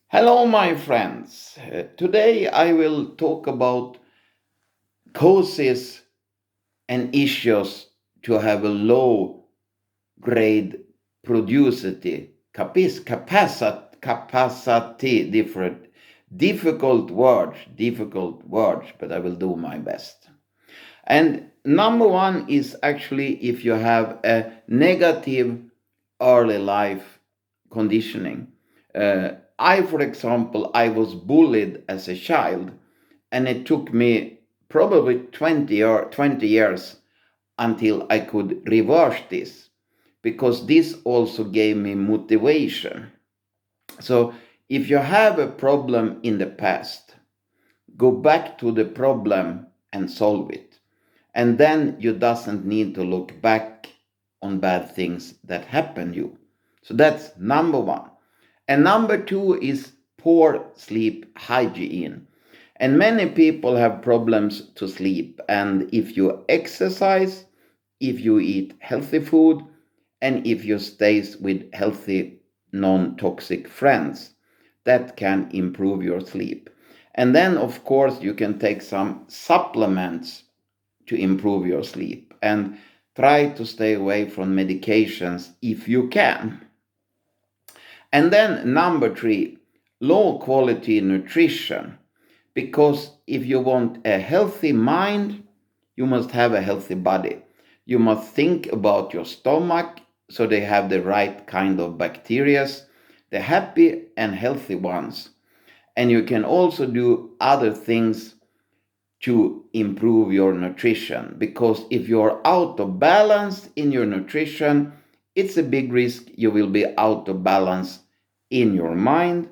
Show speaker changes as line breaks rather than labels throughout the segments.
Hello, my friends. Today I will talk about causes and issues to have a low grade productivity, capacity, difficult words, but I will do my best. And number one is actually if you have a negative early life conditioning. For example, I was bullied as a child, and it took me probably 20 years until I could reverse this, because this also gave me motivation. So if you have a problem in the past, go back to the problem and solve it. And then you doesn't need to look back on bad things that happen you. So that's number one. And number two is poor sleep hygiene. And many people have problems to sleep. And if you exercise, if you eat healthy food, and if you stay with healthy, non-toxic friends, that can improve your sleep. And then, of course, you can take some supplements to improve your sleep and try to stay away from medications if you can. And then number three, low quality nutrition. Because if you want a healthy mind, you must have a healthy body. You must think about your stomach so they have the right kind of bacteria, the happy and healthy ones. And you can also do other things to improve your nutrition, because if you're out of balance in your nutrition, it's a big risk you will be out of balance in your mind,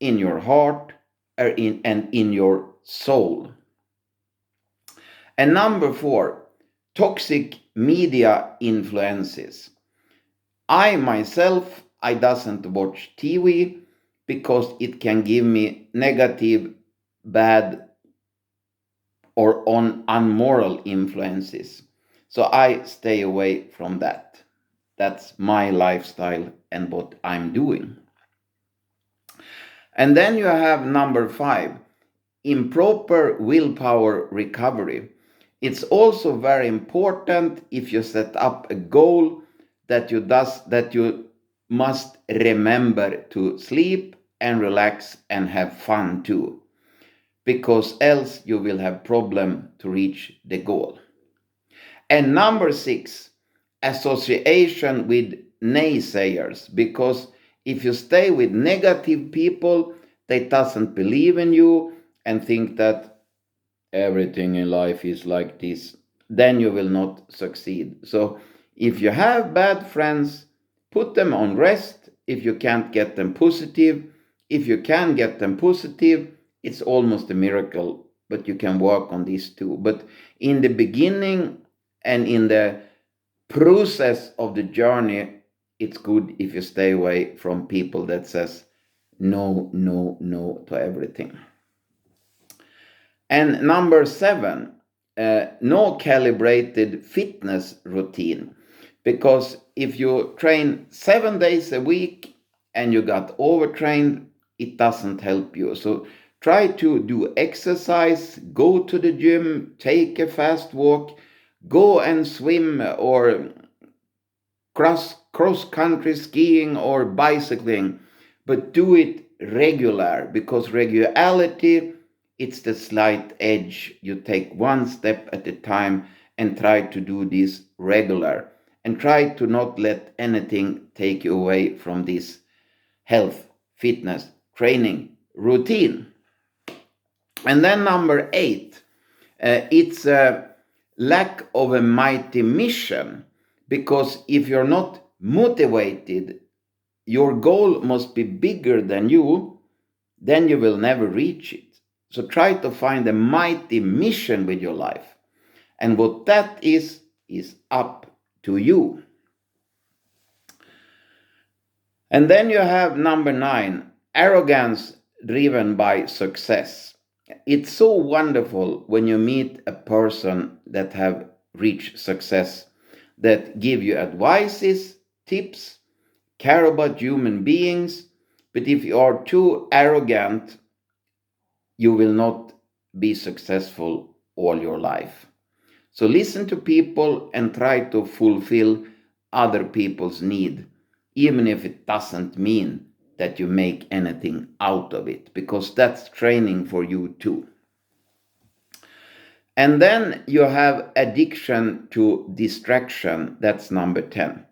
in your heart, and in your soul. And number four, toxic media influences. I doesn't watch TV because it can give me negative, bad, or unmoral influences. So I stay away from that. That's my lifestyle and what I'm doing. And then you have number five, improper willpower recovery. It's also very important if you set up a goal that you must remember to sleep and relax and have fun too, because else you will have problem to reach the goal. And number six, association with naysayers, because if you stay with negative people, they doesn't believe in you and think that everything in life is like this, then you will not succeed. So if you have bad friends, put them on rest if you can't get them positive. If you can get them positive, it's almost a miracle, but you can work on this too. But in the beginning and in the process of the journey, it's good if you stay away from people that says no, no, no to everything. And number seven, no calibrated fitness routine. Because if you train 7 days a week and you got overtrained, it doesn't help you. So try to do exercise, go to the gym, take a fast walk, go and swim or cross country skiing or bicycling, but do it regular, because regularity, it's the slight edge. You take one step at a time and try to do this regular, and try to not let anything take you away from this health, fitness, training routine. And then number eight, it's a lack of a mighty mission, because if you're not motivated, your goal must be bigger than you, then you will never reach it. So try to find a mighty mission with your life. And what that is up to you. And then you have number nine, arrogance driven by success. It's so wonderful when you meet a person that have reached success, that give you advices, tips, care about human beings, But if you are too arrogant, you will not be successful all your life. So listen to people and try to fulfill other people's need, even if it doesn't mean that you make anything out of it, because that's training for you too. And then you have addiction to distraction. That's number 10.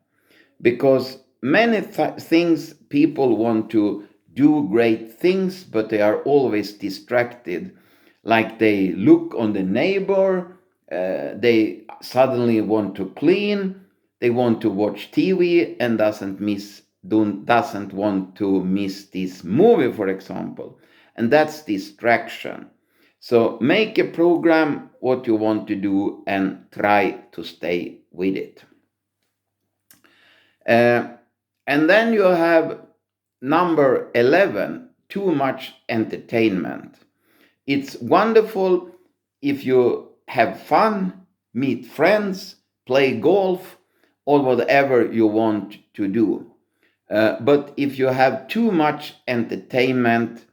Because many things, people want to do great things, but they are always distracted. Like they look on the neighbor, they suddenly want to clean, they want to watch TV and doesn't want to miss this movie, for example. And that's distraction. So make a program what you want to do and try to stay with it. And then you have number 11, too much entertainment. It's wonderful if you have fun, meet friends, play golf, or whatever you want to do. But if you have too much entertainment,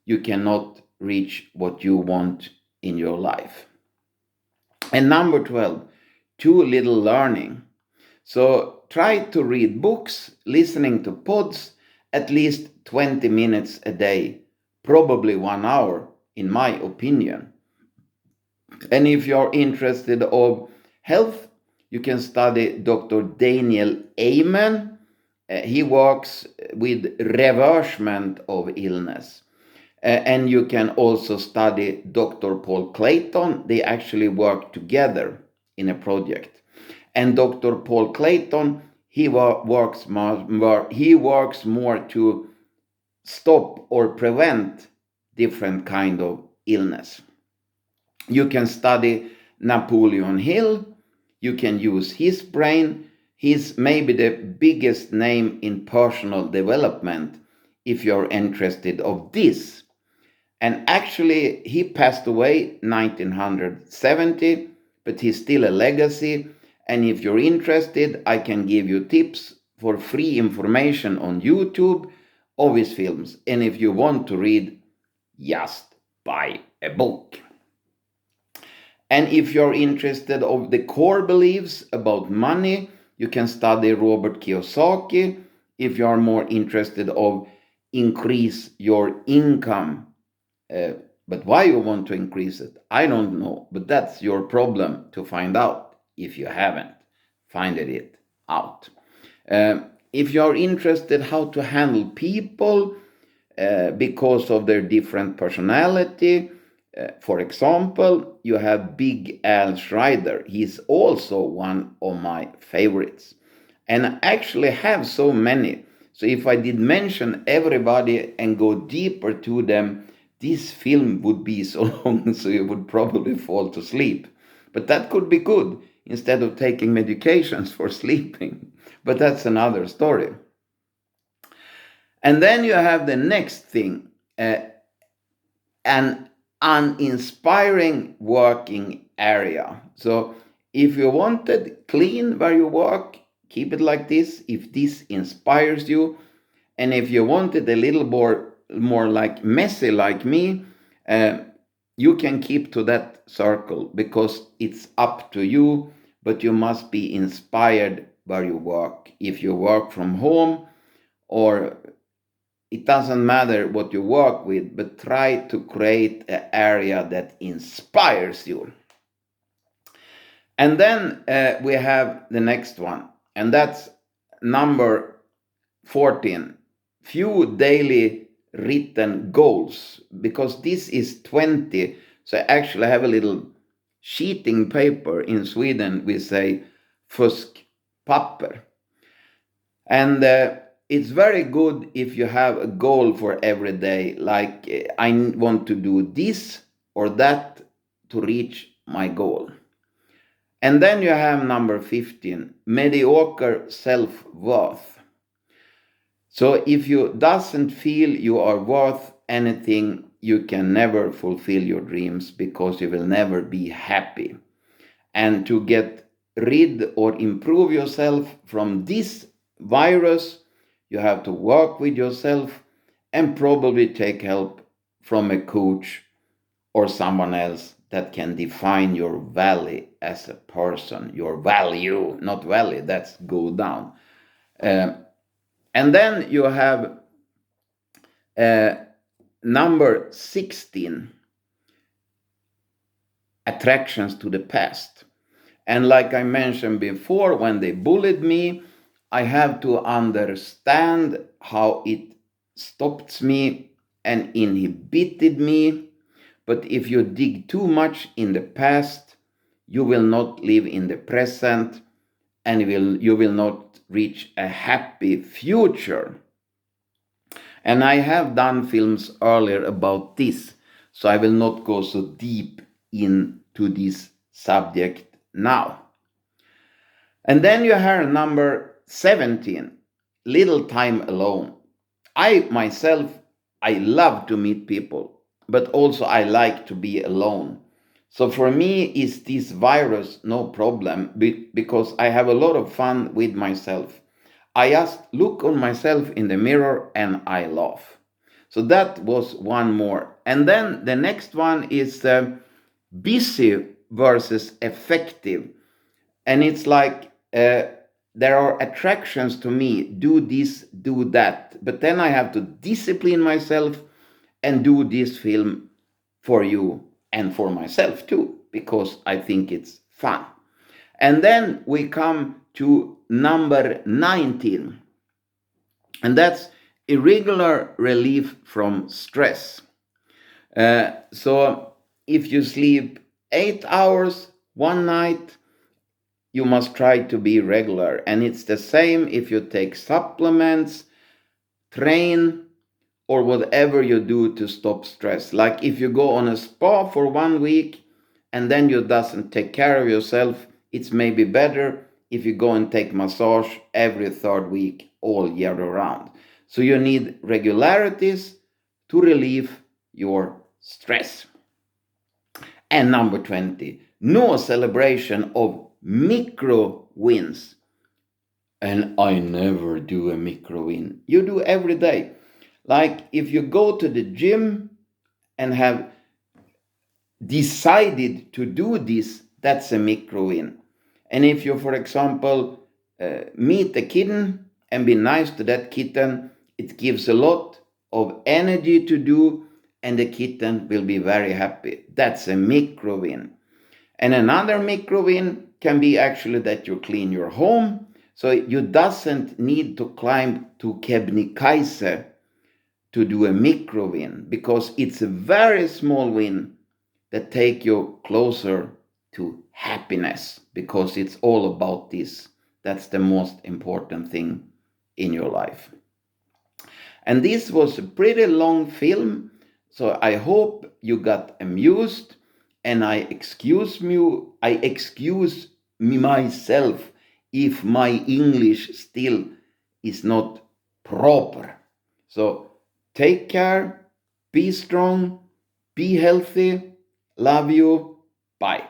you cannot reach what you want in your life. And number 12, too little learning. So try to read books, listening to pods, at least 20 minutes a day, probably 1 hour, in my opinion. And if you're interested of health, you can study Dr. Daniel Amen. He works with reversement of illness. And you can also study Dr. Paul Clayton. They actually work together in a project. And Dr. Paul Clayton, he works more to stop or prevent different kind of illness. You can study Napoleon Hill. You can use his brain. He's maybe the biggest name in personal development if you're interested of this. And actually, he passed away 1970, but he's still a legacy. And if you're interested, I can give you tips for free information on YouTube of his films. And if you want to read, just buy a book. And if you're interested of the core beliefs about money, you can study Robert Kiyosaki. If you are more interested of increase your income, but why you want to increase it, I don't know. But that's your problem to find out if you haven't found it out. If you're interested how to handle people because of their different personality, for example, you have Big Al Schreider. He's also one of my favorites. And I actually have so many. So if I did mention everybody and go deeper to them, this film would be so long, so you would probably fall to sleep. But that could be good instead of taking medications for sleeping. But that's another story. And then you have the next thing, an uninspiring working area. So if you wanted clean where you work, keep it like this, if this inspires you. And if you wanted a little more like messy like me, you can keep to that circle because it's up to you, but you must be inspired where you work. If you work from home, or it doesn't matter what you work with, but try to create an area that inspires you. And then we have the next one, and that's number 14, few daily written goals, because this is 20. So I actually have a little sheeting paper. In Sweden we say fuskpapper, and it's very good if you have a goal for every day, like I want to do this or that to reach my goal. And then you have number 15, mediocre self-worth. So if you doesn't feel you are worth anything, you can never fulfill your dreams because you will never be happy. And to get rid or improve yourself from this virus, you have to work with yourself and probably take help from a coach or someone else that can define your value as a person, your value, not value, that's go down. And then you have number 16, attractions to the past. And like I mentioned before, when they bullied me, I have to understand how it stopped me and inhibited me. But if you dig too much in the past, you will not live in the present, and you will not reach a happy future. And I have done films earlier about this, so I will not go so deep into this subject now. And then you have number 17, little time alone. I myself, I love to meet people, but also I like to be alone. So for me, is this virus no problem because I have a lot of fun with myself. I just look on myself in the mirror and I laugh. So that was one more. And then the next one is busy versus effective. And it's like there are attractions to me, do this, do that. But then I have to discipline myself and do this film for you and for myself too, because I think it's fun. And then we come to number 19, and that's irregular relief from stress. So if you sleep 8 hours one night, you must try to be regular. And it's the same if you take supplements, train, or whatever you do to stop stress. Like if you go on a spa for 1 week and then you doesn't take care of yourself, it's maybe better if you go and take massage every third week all year around. So you need regularities to relieve your stress. And number 20, no celebration of micro wins. And I never do a micro win. You do every day. Like if you go to the gym and have decided to do this, that's a micro win. And if you, for example, meet a kitten and be nice to that kitten, it gives a lot of energy to do, and the kitten will be very happy. That's a micro win. And another micro win can be actually that you clean your home. So you doesn't need to climb to Kebnekaise to do a micro win, because it's a very small win that take you closer to happiness, because it's all about this. That's the most important thing in your life. And this was a pretty long film, so I hope you got amused, and I excuse me myself if my English still is not proper. So take care, be strong, be healthy, love you, bye.